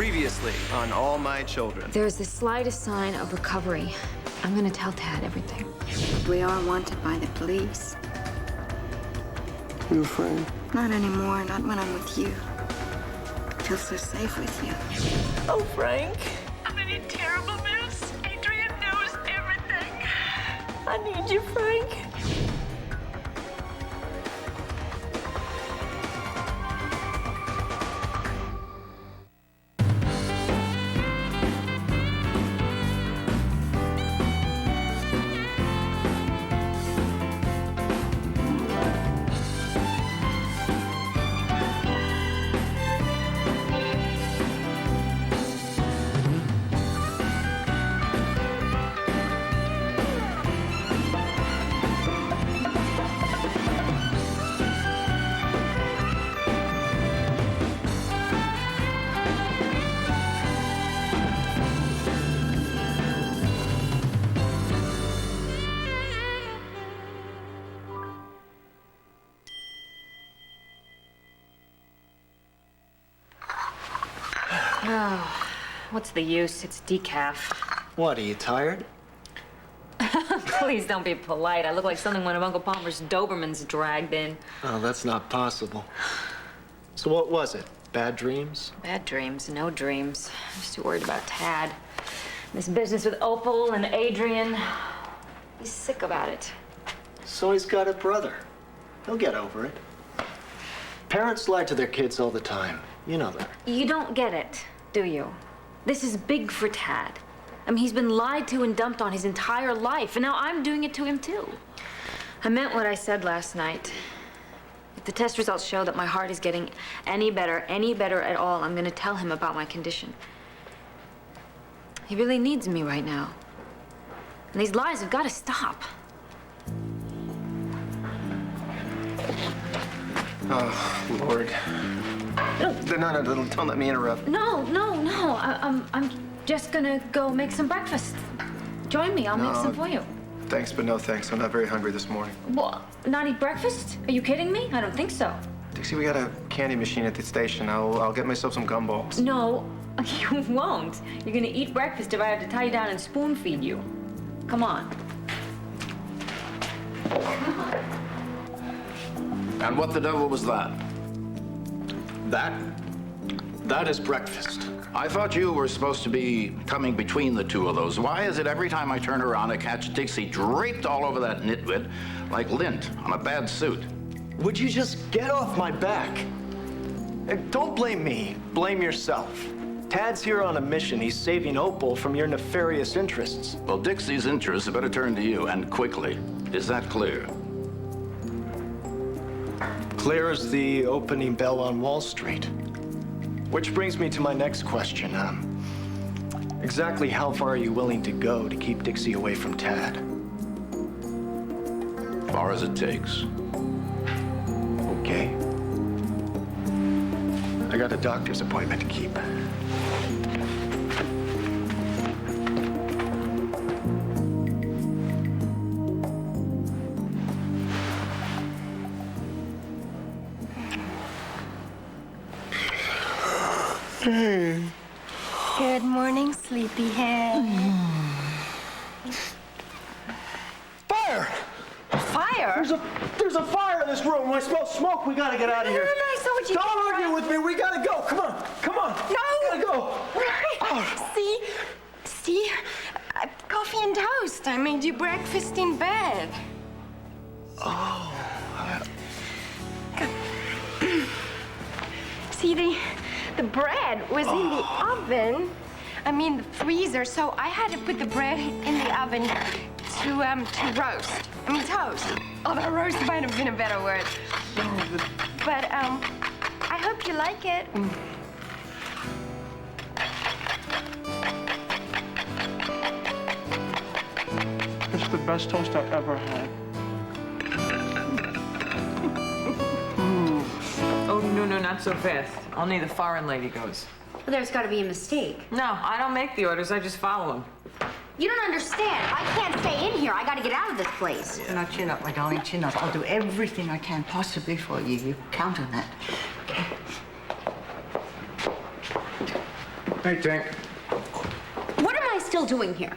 Previously on All My Children. There's the slightest sign of recovery. I'm gonna tell Tad everything. We are wanted by the police. You afraid? Not anymore, not when I'm with you. I feel so safe with you. Oh, Frank. I'm in a terrible mess. Adrian knows everything. I need you, Frank. Oh, what's the use? It's decaf. What, are you tired? Please don't be polite. I look like something one of Uncle Palmer's Dobermans dragged in. Oh, that's not possible. So what was it? Bad dreams? Bad dreams, no dreams. I'm just too worried about Tad. This business with Opal and Adrian. He's sick about it. So he's got a brother. He'll get over it. Parents lie to their kids all the time. You know that. You don't get it, do you? This is big for Tad. I mean, he's been lied to and dumped on his entire life, and now I'm doing it to him, too. I meant what I said last night. If the test results show that my heart is getting any better at all, I'm gonna tell him about my condition. He really needs me right now. And these lies have got to stop. Oh, Lord. No, don't let me interrupt. No. I'm just gonna go make some breakfast. Join me, I'll make some for you. Thanks, but no thanks. I'm not very hungry this morning. What? Not eat breakfast? Are you kidding me? I don't think so. Dixie, we got a candy machine at the station. I'll get myself some gumballs. No, you won't. You're gonna eat breakfast if I have to tie you down and spoon feed you. Come on. And what the devil was that? That is breakfast. I thought you were supposed to be coming between the two of those. Why is it every time I turn around I catch Dixie draped all over that nitwit like lint on a bad suit? Would you just get off my back? Don't blame me. Blame yourself. Tad's here on a mission. He's saving Opal from your nefarious interests. Well, Dixie's interests better turn to you, and quickly. Is that clear? Clear as the opening bell on Wall Street. Which brings me to my next question. Exactly how far are you willing to go to keep Dixie away from Tad? Far as it takes. Okay. I got a doctor's appointment to keep. Good morning, sleepyhead. Fire! Fire? There's a fire in this room. I smell smoke. We gotta get out of here. No, I saw what you Don't did. argue with me. We gotta go. Come on. No! We gotta go. See? Coffee and toast. I made you breakfast in bed. Oh. See, the bread was in the oven. I mean, the freezer, so I had to put the bread in the oven to roast. I mean, toast. Although roast might have been a better word. But, I hope you like it. It's the best toast I've ever had. Oh, no, not so fast. Only the foreign lady goes. Well, there's got to be a mistake. No, I don't make the orders. I just follow them. You don't understand. I can't stay in here. I got to get out of this place. Now, chin up, my darling, chin up. I'll do everything I can possibly for you. You count on that. Okay? Hey, Tink. What am I still doing here?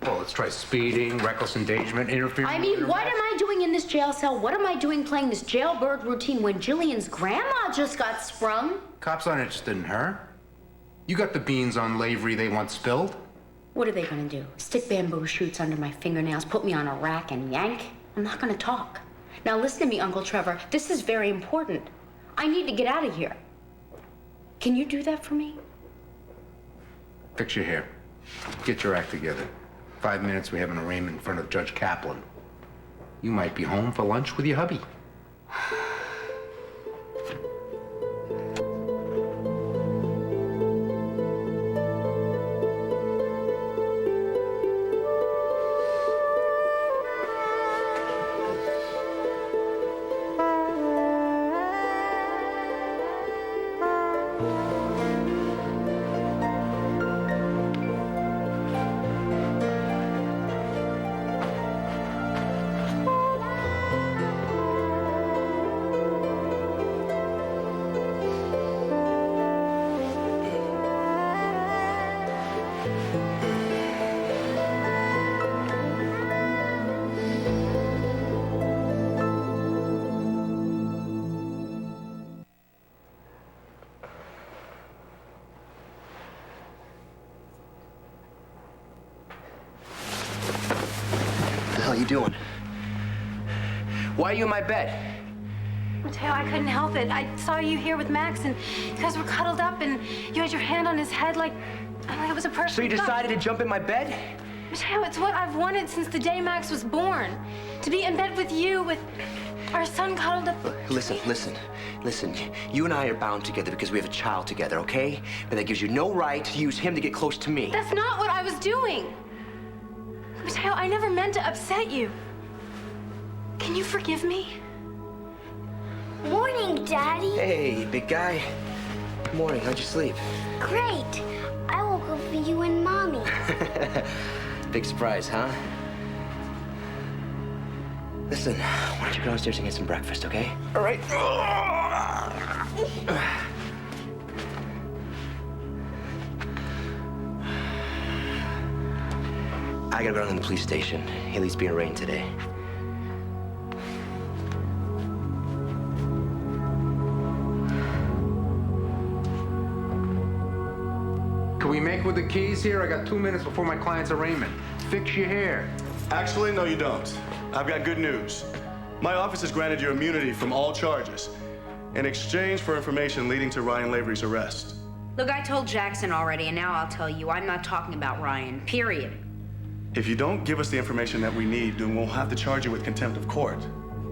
Well, let's try speeding, reckless endangerment, interfering. I mean, what am I doing in this jail cell? What am I doing playing this jailbird routine when Jillian's grandma just got sprung? Cops aren't interested in her. You got the beans on Lavery they want spilled. What are they gonna do? Stick bamboo shoots under my fingernails, put me on a rack and yank? I'm not gonna talk. Now listen to me, Uncle Trevor. This is very important. I need to get out of here. Can you do that for me? Fix your hair. Get your act together. 5 minutes, we have an arraignment in front of Judge Kaplan. You might be home for lunch with your hubby. What the hell are you doing? Why are you in my bed? Mateo, I couldn't help it. I saw you here with Max, and you guys were cuddled up, and you had your hand on his head like it was a perfect. So you decided to jump in my bed? Mateo, it's what I've wanted since the day Max was born. To be in bed with you, with our son cuddled up. Listen. You and I are bound together because we have a child together, okay? But that gives you no right to use him to get close to me. That's not what I was doing. Mateo, I never meant to upset you. Can you forgive me? Morning, Daddy. Hey, big guy. Good morning. How'd you sleep? Great. I woke up for you and Mommy. Big surprise, huh? Listen, why don't you go downstairs and get some breakfast, okay? All right. I gotta go down to the police station. Haley's being arraigned today. Can we make with the keys here? I got 2 minutes before my client's arraignment. Fix your hair. Actually, no, you don't. I've got good news. My office has granted you immunity from all charges in exchange for information leading to Ryan Lavery's arrest. Look, I told Jackson already, and now I'll tell you, I'm not talking about Ryan, period. If you don't give us the information that we need, then we'll have to charge you with contempt of court.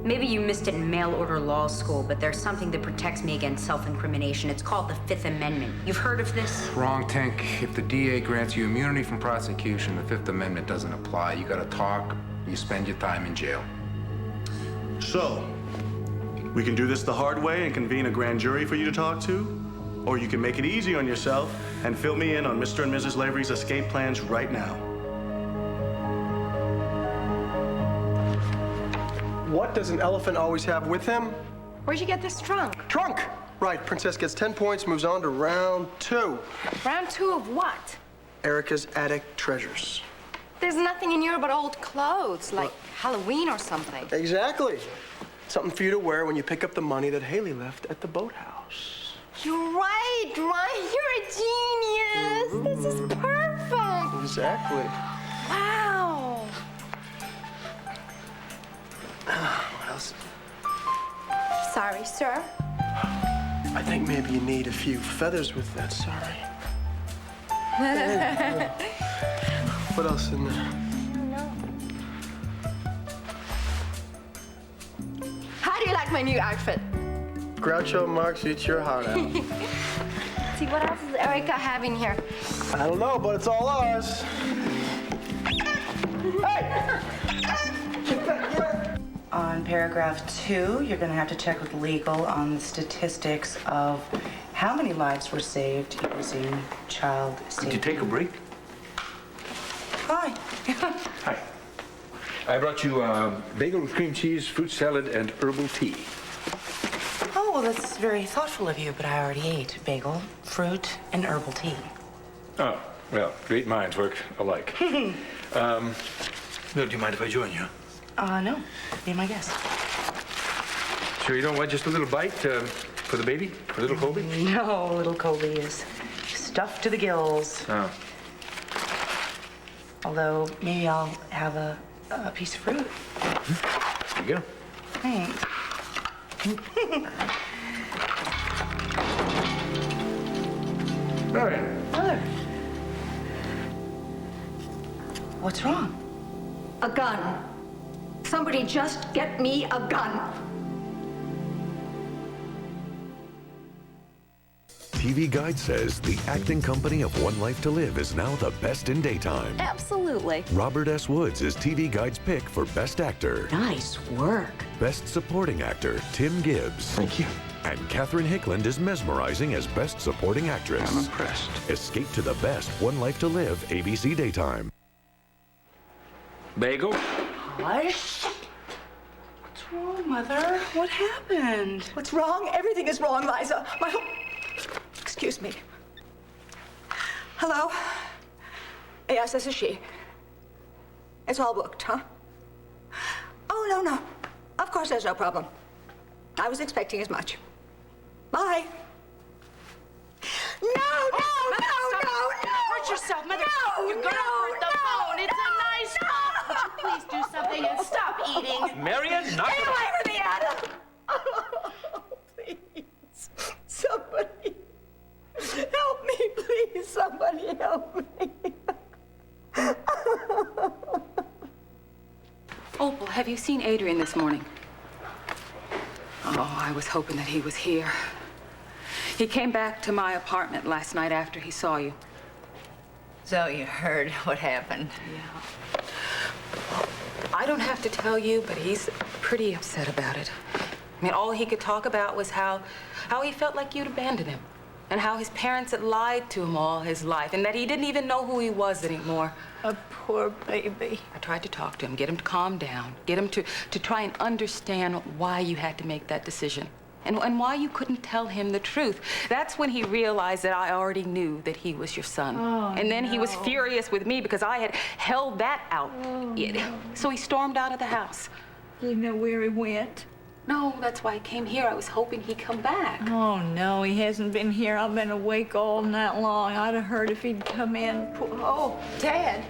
Maybe you missed it in mail order law school, but there's something that protects me against self-incrimination. It's called the Fifth Amendment. You've heard of this? Wrong, Tink. If the DA grants you immunity from prosecution, the Fifth Amendment doesn't apply. You gotta talk, you spend your time in jail. So, we can do this the hard way and convene a grand jury for you to talk to, or you can make it easy on yourself and fill me in on Mr. and Mrs. Lavery's escape plans right now. What does an elephant always have with him? Where'd you get this trunk? Trunk! Right, Princess gets 10 points, moves on to round 2. Round 2 of what? Erica's attic treasures. There's nothing in here but old clothes, like Halloween or something. Exactly. Something for you to wear when you pick up the money that Haley left at the boathouse. You're right, Ryan. You're a genius. This is perfect. Exactly. Wow. What else? Sorry, sir. I think maybe you need a few feathers with that, sorry. What else in there? How do you like my new outfit? Groucho Marx eats your heart out. See, what else does Erica have in here? I don't know, but it's all ours. On paragraph 2, you're going to have to check with legal on the statistics of how many lives were saved using child safety. Did you take a break? Hi. Hi. I brought you bagel with cream cheese, fruit salad, and herbal tea. Oh, well, that's very thoughtful of you, but I already ate bagel, fruit, and herbal tea. Oh, well, great minds work alike. Bill, do you mind if I join you? No. Be my guest. Sure you don't want just a little bite for the baby? For little Colby? No, little Colby is stuffed to the gills. Oh. Although, maybe I'll have a piece of fruit. There you go. Thanks. All right. Mother. What's wrong? A gun. Somebody just get me a gun. TV Guide says the acting company of One Life to Live is now the best in daytime. Absolutely. Robert S. Woods is TV Guide's pick for Best Actor. Nice work. Best Supporting Actor, Tim Gibbs. Thank you. And Katherine Hickland is mesmerizing as Best Supporting Actress. I'm impressed. Escape to the best One Life to Live ABC Daytime. Bagel? Hush. What's wrong, Mother? What happened? What's wrong? Everything is wrong, Liza. Excuse me. Hello? Yes, this is she. It's all booked, huh? Oh, no. Of course there's no problem. I was expecting as much. Bye. No! Hurt yourself, Mother. You're gonna hurt the phone. It's a nice phone. Would you please do something and stop eating? Marion, knock Stay it away off. from the attic! Oh, please. Somebody. Help me, please. Somebody help me. Opal, have you seen Adrian this morning? Oh, I was hoping that he was here. He came back to my apartment last night after he saw you. So you heard what happened? Yeah. I don't have to tell you, but he's pretty upset about it. I mean, all he could talk about was how he felt like you'd abandoned him, and how his parents had lied to him all his life, and that he didn't even know who he was anymore. A poor baby. I tried to talk to him, get him to calm down, get him to try and understand why you had to make that decision, and why you couldn't tell him the truth. That's when he realized that I already knew that he was your son. Oh, and then he was no. furious with me because I had held that out. So he stormed out of the house. You know where he went? No, that's why I came here. I was hoping he'd come back. Oh, no, he hasn't been here. I've been awake all night long. I'd have heard if he'd come in. Oh, Tad,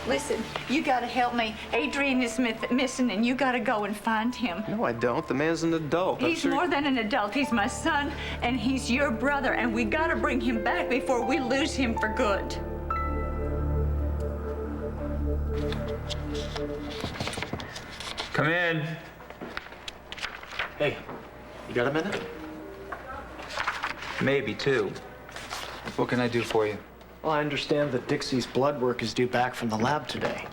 listen, you gotta help me. Adrian is missing, and you gotta go and find him. No, I don't. The man's an adult. I'm He's sure- more than an adult. He's my son, and he's your brother, and we gotta bring him back before we lose him for good. Come in. Hey, you got a minute? Maybe two. What can I do for you? Well, I understand that Dixie's blood work is due back from the lab today.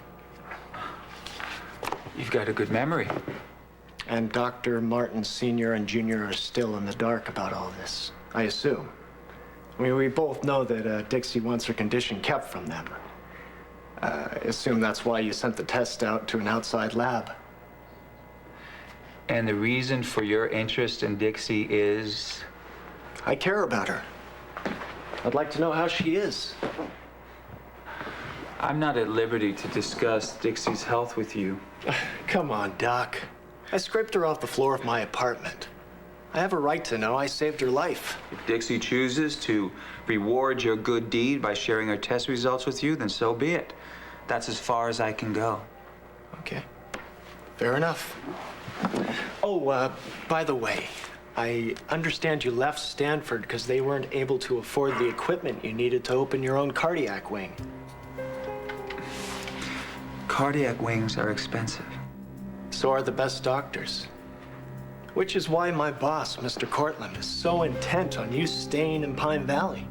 You've got a good memory. And Dr. Martin Sr. and Jr. are still in the dark about all this, I assume. I mean, we both know that Dixie wants her condition kept from them. I assume that's why you sent the test out to an outside lab. And the reason for your interest in Dixie is? I care about her. I'd like to know how she is. I'm not at liberty to discuss Dixie's health with you. Come on, Doc. I scraped her off the floor of my apartment. I have a right to know I saved her life. If Dixie chooses to reward your good deed by sharing her test results with you, then so be it. That's as far as I can go. Okay. Fair enough. Oh, by the way, I understand you left Stanford because they weren't able to afford the equipment you needed to open your own cardiac wing. Cardiac wings are expensive. So are the best doctors. Which is why my boss, Mr. Cortland, is so intent on you staying in Pine Valley.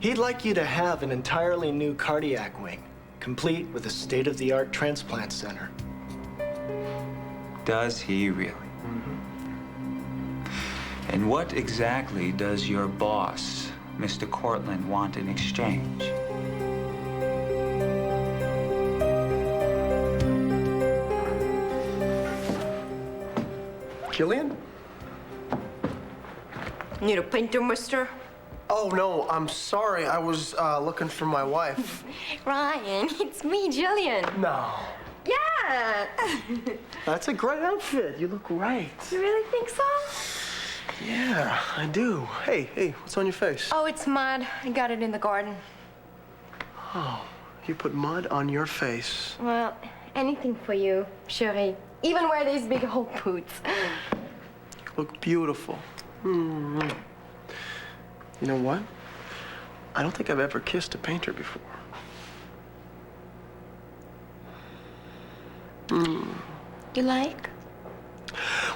He'd like you to have an entirely new cardiac wing, complete with a state-of-the-art transplant center. Does he really? And what exactly does your boss, Mr. Cortland, want in exchange? Need a painter, mister? Oh, no, I'm sorry. I was looking for my wife. Ryan, it's me, Jillian. No. Yeah. That's a great outfit. You look great. You really think so? Yeah, I do. Hey, what's on your face? Oh, it's mud. I got it in the garden. Oh, you put mud on your face. Well, anything for you, chérie. Even wear these big old boots. You look beautiful. Mm-hmm. You know what? I don't think I've ever kissed a painter before. You like?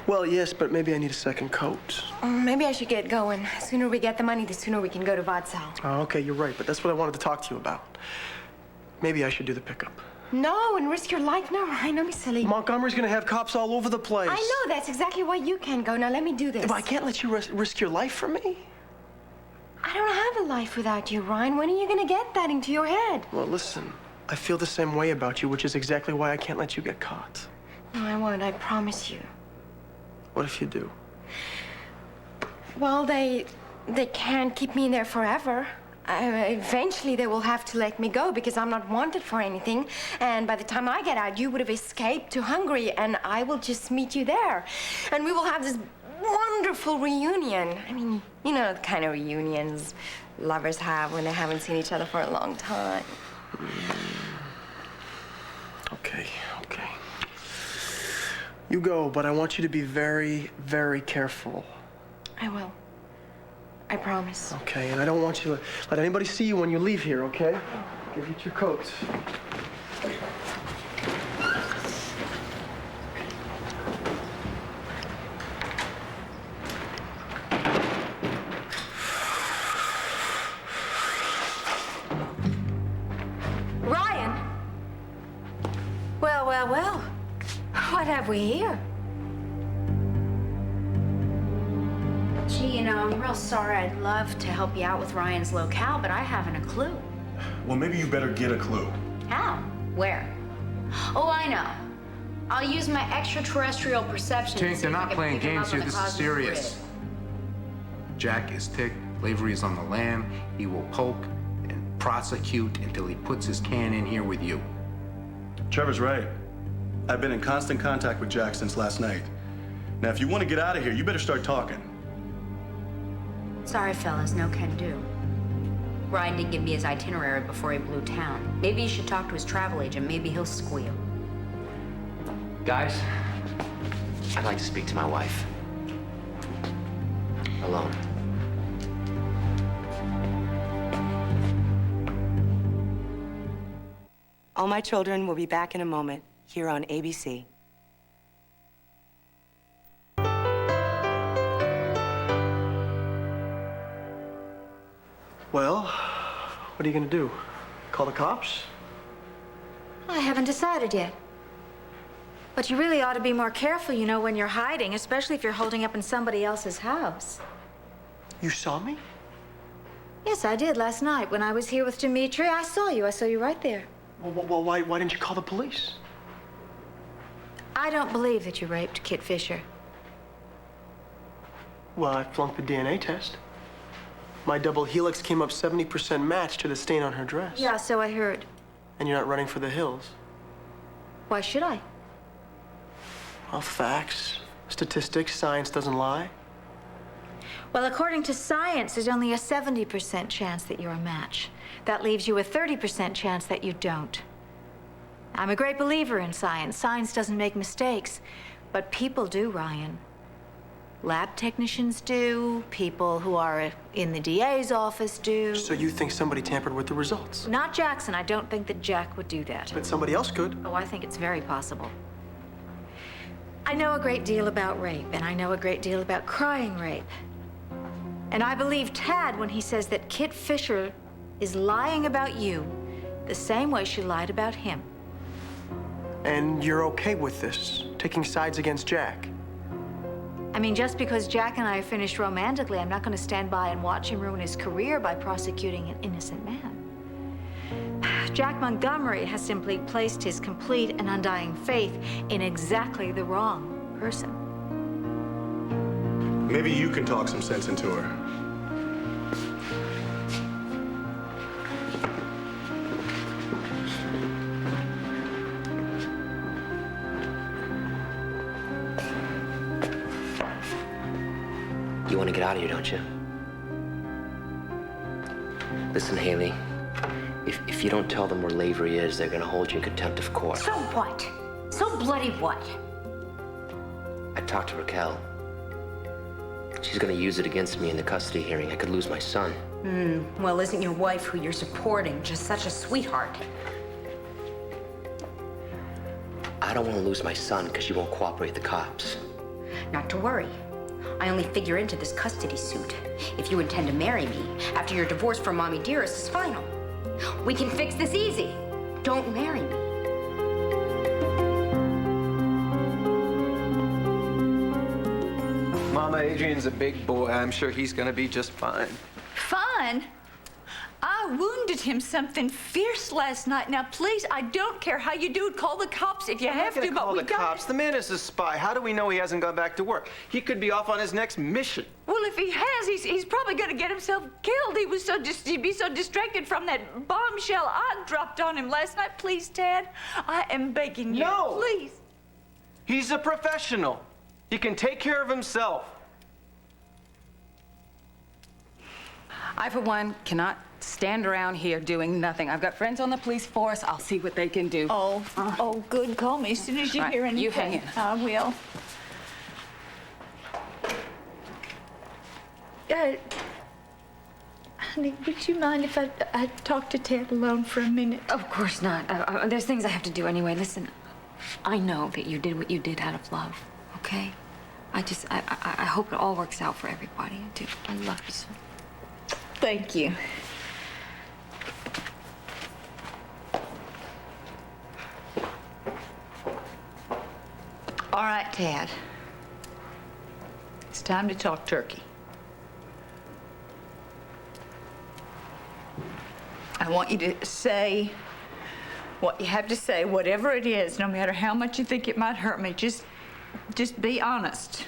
Well, yes, but maybe I need a second coat. Maybe I should get going. The sooner we get the money, the sooner we can go to Vodsal. Oh, okay, you're right, but that's what I wanted to talk to you about. Maybe I should do the pickup. No, and risk your life. No, Ryan, don't be silly. Montgomery's gonna have cops all over the place. I know, that's exactly why you can't go. Now, let me do this. But I can't let you risk your life for me. I don't have a life without you, Ryan. When are you gonna get that into your head? Well, listen, I feel the same way about you, which is exactly why I can't let you get caught. No, I won't. I promise you. What if you do? Well, they can't keep me in there forever. Eventually, they will have to let me go because I'm not wanted for anything. And by the time I get out, you would have escaped to Hungary, and I will just meet you there. And we will have this wonderful reunion. I mean, you know the kind of reunions lovers have when they haven't seen each other for a long time. Okay. You go, but I want you to be very, very careful. I will. I promise. Okay, and I don't want you to let anybody see you when you leave here, okay? Give you your coats. Ryan! Well. What have we here? Gee, you know, I'm real sorry. I'd love to help you out with Ryan's locale, but I haven't a clue. Well, maybe you better get a clue. How? Where? Oh, I know. I'll use my extraterrestrial perception. to Tink, see they're if I not can playing pick him games up here. on the This is cosmic serious. grid. Jack is ticked. Lavery is on the lam. He will poke and prosecute until he puts his can in here with you. Trevor's right. I've been in constant contact with Jack since last night. Now, if you want to get out of here, you better start talking. Sorry, fellas, no can do. Ryan didn't give me his itinerary before he blew town. Maybe you should talk to his travel agent. Maybe he'll squeal. Guys, I'd like to speak to my wife. Alone. All My Children will be back in a moment here on ABC. Well, what are you gonna do? Call the cops? I haven't decided yet. But you really ought to be more careful, you know, when you're hiding, especially if you're holding up in somebody else's house. You saw me? Yes, I did last night when I was here with Dimitri. I saw you right there. Well, why didn't you call the police? I don't believe that you raped Kit Fisher. Well, I flunked the DNA test. My double helix came up 70% matched to the stain on her dress. Yeah, so I heard. And you're not running for the hills. Why should I? Well, facts, statistics, science doesn't lie. Well, according to science, there's only a 70% chance that you're a match. That leaves you a 30% chance that you don't. I'm a great believer in science. Science doesn't make mistakes, but people do, Ryan. Lab technicians do, people who are in the DA's office do. So you think somebody tampered with the results? Not Jackson. I don't think that Jack would do that. But somebody else could. Oh, I think it's very possible. I know a great deal about rape, and I know a great deal about crying rape. And I believe Tad when he says that Kit Fisher is lying about you the same way she lied about him. And you're okay with this, taking sides against Jack? I mean, just because Jack and I finished romantically, I'm not going to stand by and watch him ruin his career by prosecuting an innocent man. Jack Montgomery has simply placed his complete and undying faith in exactly the wrong person. Maybe you can talk some sense into her. get out of here, don't you? Listen, Haley, if you don't tell them where Lavery is, they're gonna hold you in contempt of court. So what? So bloody what? I talked to Raquel. She's gonna use it against me in the custody hearing. I could lose my son. Well, isn't your wife, who you're supporting, just such a sweetheart? I don't want to lose my son because you won't cooperate with the cops. Not to worry. I only figure into this custody suit. If you intend to marry me after your divorce from Mommy Dearest is final, we can fix this easy. Don't marry me. Mama, Adrian's a big boy. I'm sure he's gonna be just fine. Fun? I wounded him something fierce last night. Now, please, I don't care how you do it. Call the cops if you have to, but Call we the got cops. The man is a spy. How do we know he hasn't gone back to work? He could be off on his next mission. Well, if he has, he's probably going to get himself killed. He'd be so distracted from that bombshell I dropped on him last night. Please, Ted, I am begging you. No! Please. He's a professional. He can take care of himself. I, for one, cannot stand around here doing nothing. I've got friends on the police force. I'll see what they can do. Oh, good. Call me as soon as you Right, hear anything. you hang in. I will. Honey, would you mind if I talk to Ted alone for a minute? Of course not. There's things I have to do anyway. Listen, I know that you did what you did out of love, okay? I hope it all works out for everybody. I do. I love you so. Thank you. All right, Tad. It's time to talk turkey. I want you to say what you have to say, whatever it is, no matter how much you think it might hurt me. Just be honest.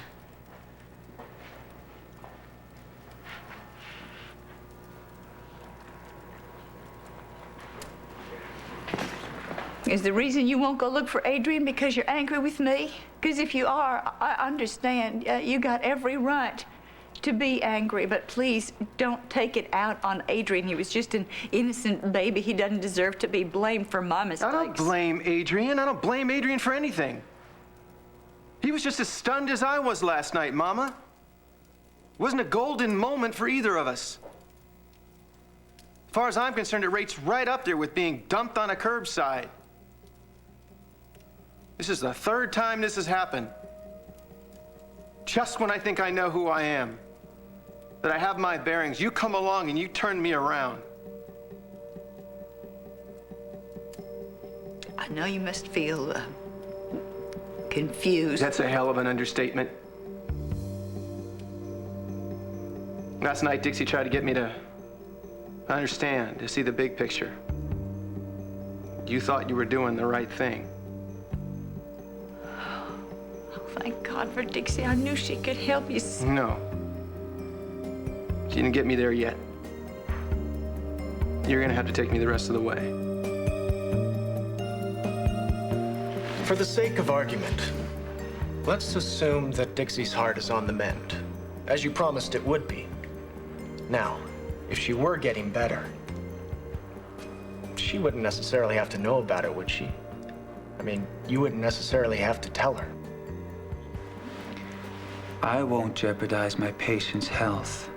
Is the reason you won't go look for Adrian because you're angry with me? Because if you are, I understand. You got every right to be angry, but please don't take it out on Adrian. He was just an innocent baby. He doesn't deserve to be blamed for my mistakes. I don't blame Adrian. I don't blame Adrian for anything. He was just as stunned as I was last night, Mama. It wasn't a golden moment for either of us. As far as I'm concerned, it rates right up there with being dumped on a curbside. This is the third time this has happened. Just when I think I know who I am, that I have my bearings, you come along and you turn me around. I know you must feel confused. That's a hell of an understatement. Last night, Dixie tried to get me to understand, to see the big picture. You thought you were doing the right thing. Thank God for Dixie. I knew she could help you. No. She didn't get me there yet. You're gonna have to take me the rest of the way. For the sake of argument, let's assume that Dixie's heart is on the mend, as you promised it would be. Now, if she were getting better, she wouldn't necessarily have to know about it, would she? I mean, you wouldn't necessarily have to tell her. I won't jeopardize my patient's health,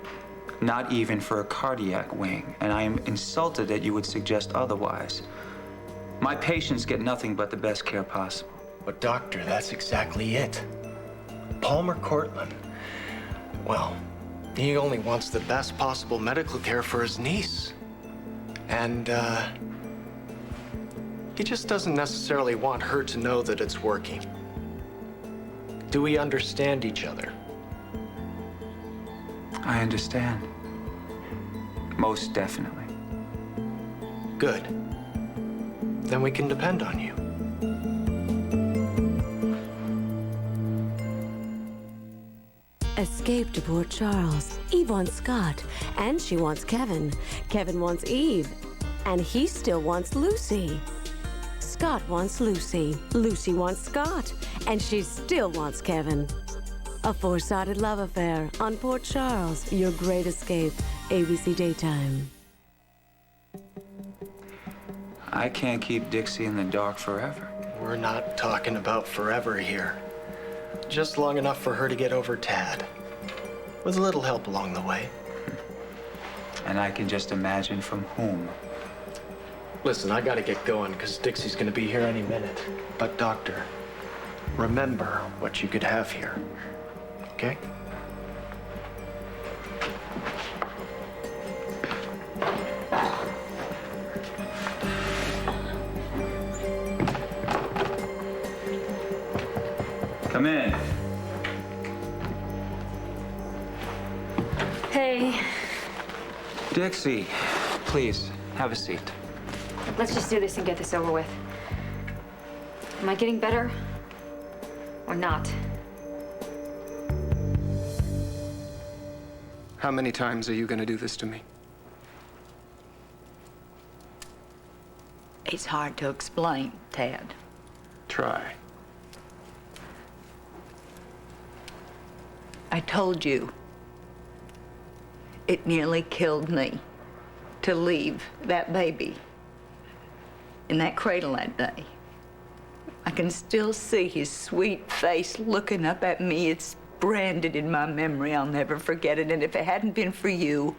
not even for a cardiac wing, and I am insulted that you would suggest otherwise. My patients get nothing but the best care possible. But doctor, that's exactly it. Palmer Cortland, well, he only wants the best possible medical care for his niece. And, he just doesn't necessarily want her to know that it's working. Do we understand each other? I understand. Most definitely. Good. Then we can depend on you. Escape to Port Charles. Eve wants Scott, and she wants Kevin. Kevin wants Eve, and he still wants Lucy. Scott wants Lucy. Lucy wants Scott, and she still wants Kevin. A four-sided love affair on Port Charles, Your Great Escape, ABC Daytime. I can't keep Dixie in the dark forever. We're not talking about forever here. Just long enough for her to get over Tad. With a little help along the way. And I can just imagine from whom. Listen, I gotta get going because Dixie's gonna be here any minute. But Doctor, remember what you could have here, okay? Come in. Hey, Dixie, please, have a seat. let's just do this and get this over with. Am I getting better? Or not? How many times are you going to do this to me? It's hard to explain, Tad. Try. I told you. It nearly killed me to leave that baby in that cradle that day. I can still see his sweet face looking up at me. It's branded in my memory. I'll never forget it. And if it hadn't been for you,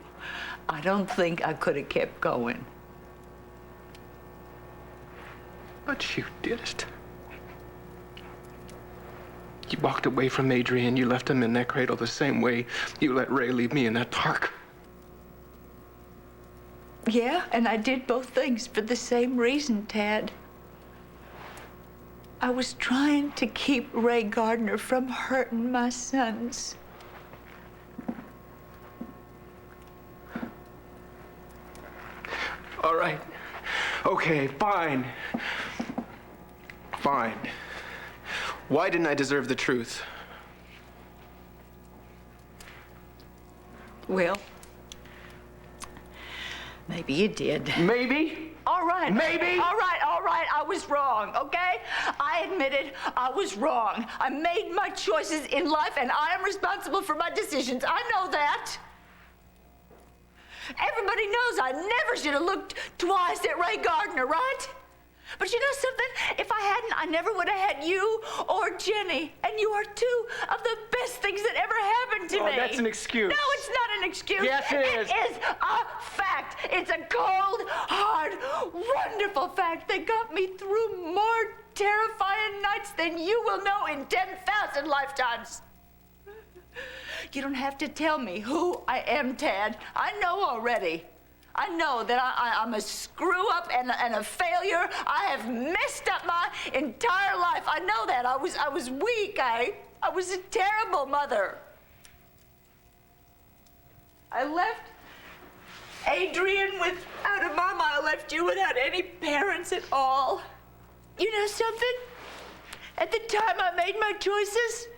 I don't think I could have kept going. But you did it. You walked away from Adrian. You left him in that cradle the same way you let Ray leave me in that park. Yeah, and I did both things for the same reason, Tad. I was trying to keep Ray Gardner from hurting my sons. All right. Okay, fine. Fine. Why didn't I deserve the truth? Well, maybe you did. Maybe? All right. Maybe? All right. I was wrong, okay? I admitted I was wrong. I made my choices in life, and I am responsible for my decisions. I know that. Everybody knows I never should have looked twice at Ray Gardner, right? But you know something? If I hadn't, I never would have had you or Jenny. And you are two of the best things that ever happened to me. Oh, that's an excuse. No, it's not an excuse. Yes, it is. It is a fact. It's a cold, hard, wonderful fact that got me through more terrifying nights than you will know in 10,000 lifetimes. You don't have to tell me who I am, Tad. I know already. I know that I'm a screw-up and a failure. I have messed up my entire life. I know that. I was weak. I was a terrible mother. I left Adrian without a mama. I left you without any parents at all. You know something? At the time I made my choices,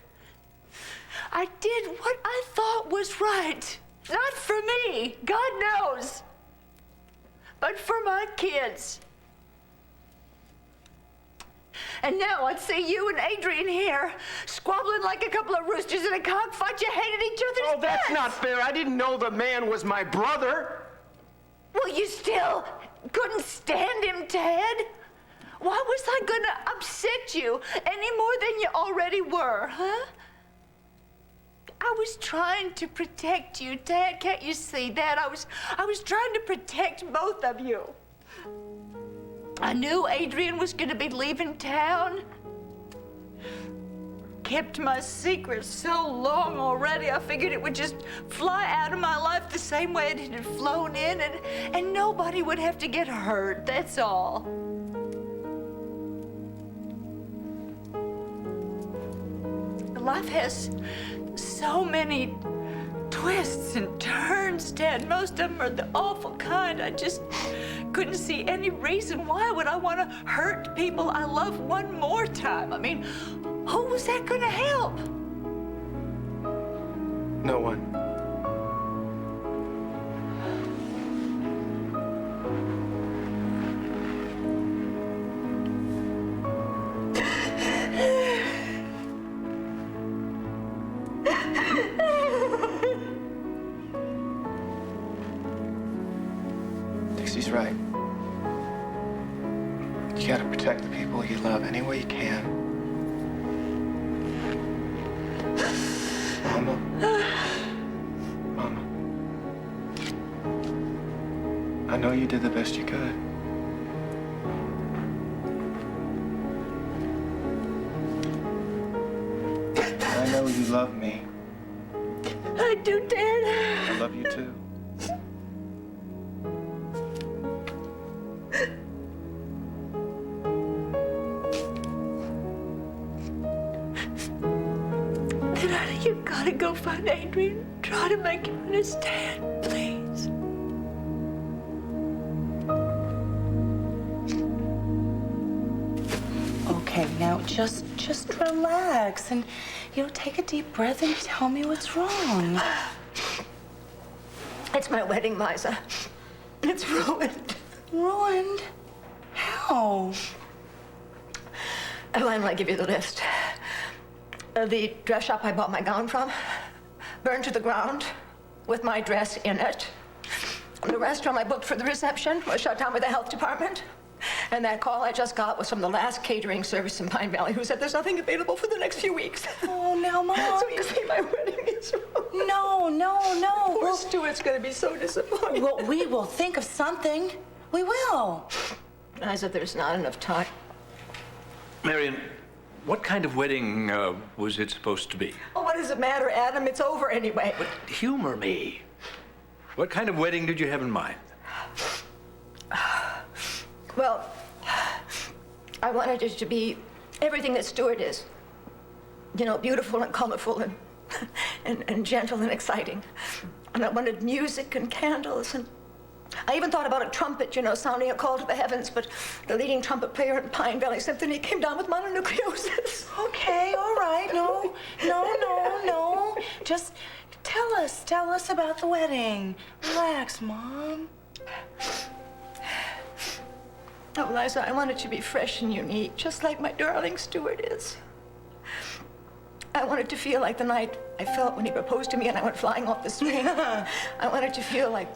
I did what I thought was right. Not for me, God knows, but for my kids. And now I'd see you and Adrian here, squabbling like a couple of roosters in a cockfight. You hated each other's Oh, that's guts. not fair. I didn't know the man was my brother. Well, you still couldn't stand him, Tad. Why was I gonna upset you any more than you already were, huh? I was trying to protect you, Tad. Can't you see that? I was trying to protect both of you. I knew Adrian was gonna be leaving town. Kept my secret so long already, I figured it would just fly out of my life the same way it had flown in, and nobody would have to get hurt, that's all. Life has so many twists and turns, Ted. Most of them are the awful kind. I just couldn't see any reason why would I want to hurt people I love one more time. I mean, who was that going to help? No one. Dixie's right. You gotta protect the people you love any way you can. Mama. Mama. I know you did the best you could. I know you love me. I do, Dad. I love you too. Dad, you gotta go find Adrian. Try to make him understand, please. Okay, now just relax and, take a deep breath and tell me what's wrong. It's my wedding, Liza. It's ruined. Ruined? How? Elaine, I'll give you the list. The dress shop I bought my gown from, burned to the ground with my dress in it. The restaurant I booked for the reception was shut down by the health department. And that call I just got was from the last catering service in Pine Valley who said there's nothing available for the next few weeks. Oh, now, Mom. So you see, my wedding is ruined. No. Poor Stuart's gonna be so disappointed. Well, we will think of something. We will. Liza, there's not enough time. Marion, what kind of wedding was it supposed to be? Oh, what does it matter, Adam? It's over anyway. But humor me. What kind of wedding did you have in mind? Well, I wanted it to be everything that Stuart is. Beautiful and colorful and gentle and exciting. And I wanted music and candles, and I even thought about a trumpet, sounding a call to the heavens, but the leading trumpet player in Pine Valley Symphony came down with mononucleosis. Okay, all right. No. Just tell us about the wedding. Relax, Mom. Oh, Liza, I want it to be fresh and unique, just like my darling Stuart is. I want it to feel like the night I felt when he proposed to me and I went flying off the swing. I want it to feel like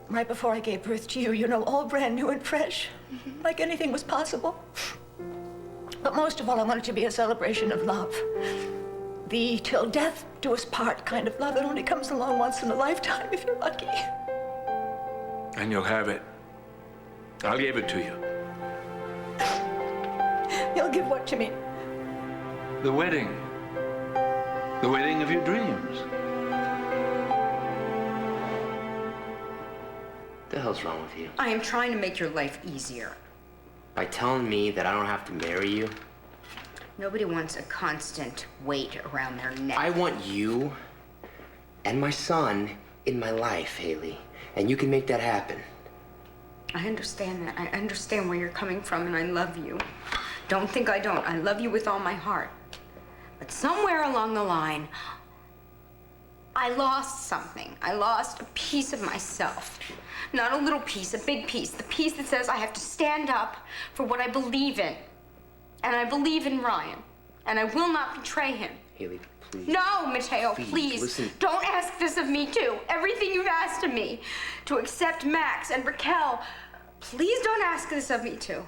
right before I gave birth to you, all brand new and fresh, like anything was possible. But most of all, I want it to be a celebration of love. The till death do us part kind of love that only comes along once in a lifetime if you're lucky. And you'll have it. I'll give it to you. You'll give what to me? The wedding. The wedding of your dreams. What the hell's wrong with you? I am trying to make your life easier. By telling me that I don't have to marry you? Nobody wants a constant weight around their neck. I want you and my son in my life, Haley. And you can make that happen. I understand that. I understand where you're coming from, and I love you. Don't think I don't. I love you with all my heart. But somewhere along the line, I lost something. I lost a piece of myself. Not a little piece, a big piece. The piece that says I have to stand up for what I believe in. And I believe in Ryan. And I will not betray him. Haley, please. No, Mateo, please. Listen. Don't ask this of me, too. Everything you've asked of me. To accept Max and Raquel. Please don't ask this of me, too.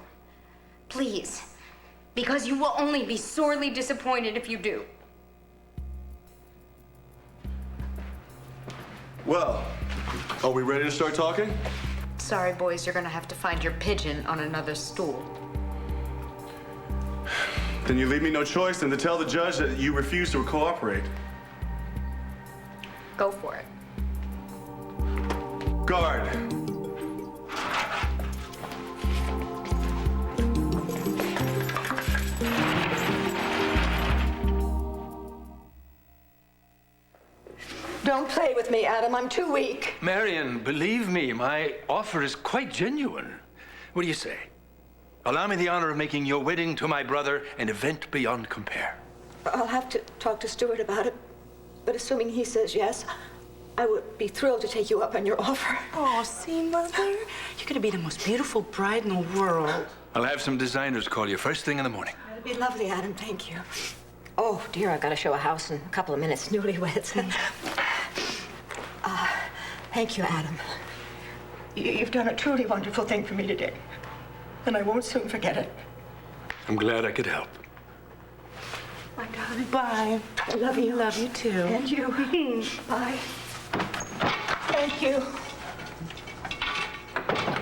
Please. Because you will only be sorely disappointed if you do. Well, are we ready to start talking? Sorry, boys, you're gonna have to find your pigeon on another stool. Then you leave me no choice than to tell the judge that you refuse to cooperate. Go for it. Guard. Don't play with me, Adam. I'm too weak. Marion, believe me, my offer is quite genuine. What do you say? Allow me the honor of making your wedding to my brother an event beyond compare. I'll have to talk to Stuart about it. But assuming he says yes, I would be thrilled to take you up on your offer. Oh, see, Mother? You're gonna be the most beautiful bride in the world. I'll have some designers call you first thing in the morning. That'd be lovely, Adam. Thank you. Oh, dear, I've got to show a house in a couple of minutes. Newlyweds. Thank you, Adam. You've done a truly wonderful thing for me today, and I won't soon forget it. I'm glad I could help. My darling. Bye. I love you. Love you too. And you. Bye. Thank you.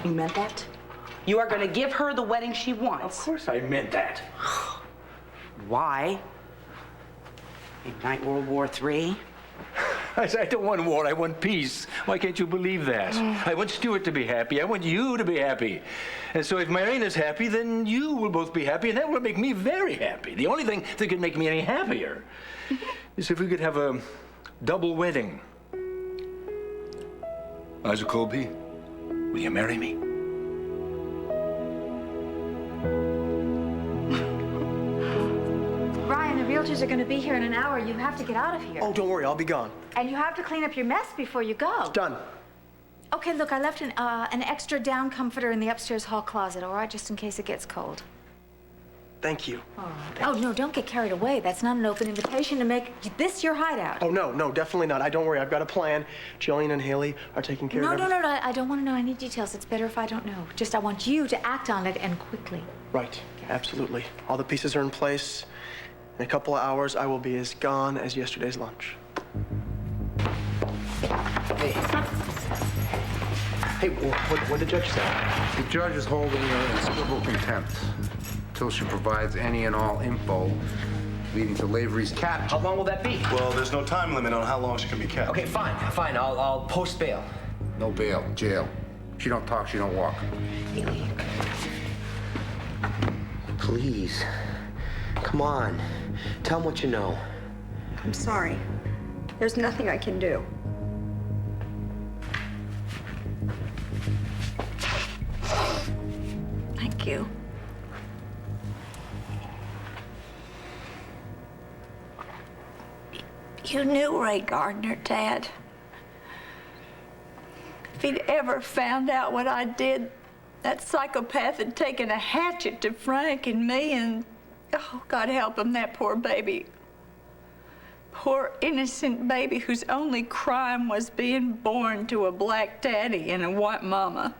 You meant that? You are going to give her the wedding she wants. Of course I meant that. Why? Ignite World War III? I don't want war, I want peace. Why can't you believe that? I want Stuart to be happy. I want you to be happy. And so if Marina's happy, then you will both be happy, and that will make me very happy. The only thing that could make me any happier is if we could have a double wedding. Liza Colby, will you marry me? Ryan, the realtors are going to be here in an hour. You have to get out of here. Oh, don't worry, I'll be gone. And you have to clean up your mess before you go. Done. Okay, look, I left an extra down comforter in the upstairs hall closet, all right, just in case it gets cold. Thank you. Oh, no, don't get carried away. That's not an open invitation to make this your hideout. Oh, no, definitely not. Don't worry, I've got a plan. Jillian and Haley are taking care of No, everything. I don't want to know any details. It's better if I don't know. Just I want you to act on it, and quickly. Right, absolutely. All the pieces are in place. In a couple of hours, I will be as gone as yesterday's lunch. Hey, what did the judge say? The judge is holding her in civil contempt until she provides any and all info leading to Lavery's capture. How long will that be? Well, there's no time limit on how long she can be kept. Okay, fine. I'll post bail. No bail, jail. She don't talk, she don't walk. Haley. Please. Come on. Tell him what you know. I'm sorry. There's nothing I can do. Thank you. You knew Ray Gardner, Dad. If he'd ever found out what I did, that psychopath had taken a hatchet to Frank and me, and oh, God help him, that poor baby. Poor innocent baby whose only crime was being born to a black daddy and a white mama.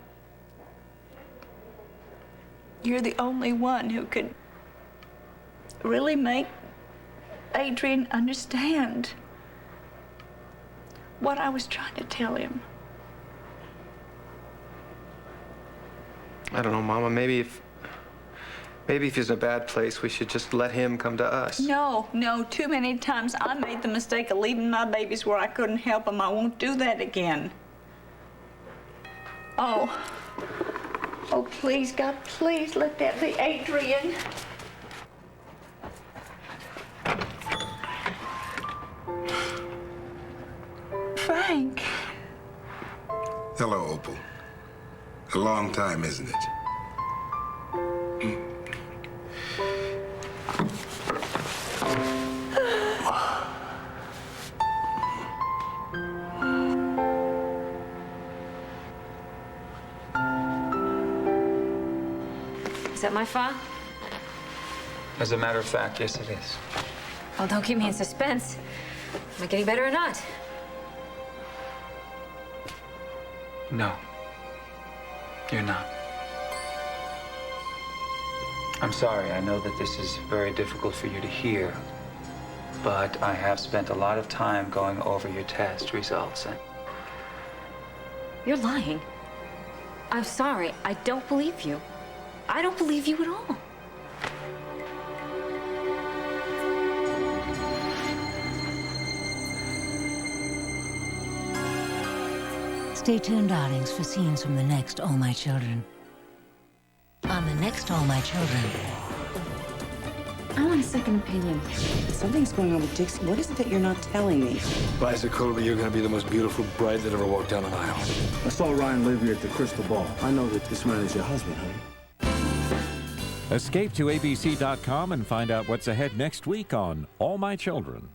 You're the only one who could really make Adrian understand what I was trying to tell him. I don't know, Mama. Maybe if he's in a bad place, we should just let him come to us. No, too many times I made the mistake of leaving my babies where I couldn't help them. I won't do that again. Oh, please, God, please let that be Adrian. Frank. Hello, Opal. A long time, isn't it? Is that my file? As a matter of fact, yes, it is. Oh, don't keep me in suspense. Am I getting better or not? No. You're not. I'm sorry. I know that this is very difficult for you to hear, but I have spent a lot of time going over your test results, and You're lying. I'm sorry. I don't believe you. I don't believe you at all. Stay tuned, darlings, for scenes from the next All My Children. On the next All My Children. I want a second opinion. Something's going on with Dixie. What is it that you're not telling me? Liza Colby, you're gonna be the most beautiful bride that ever walked down an aisle. I saw Ryan Levy at the Crystal Ball. I know that this man is your husband, honey. Escape to abc.com and find out what's ahead next week on All My Children.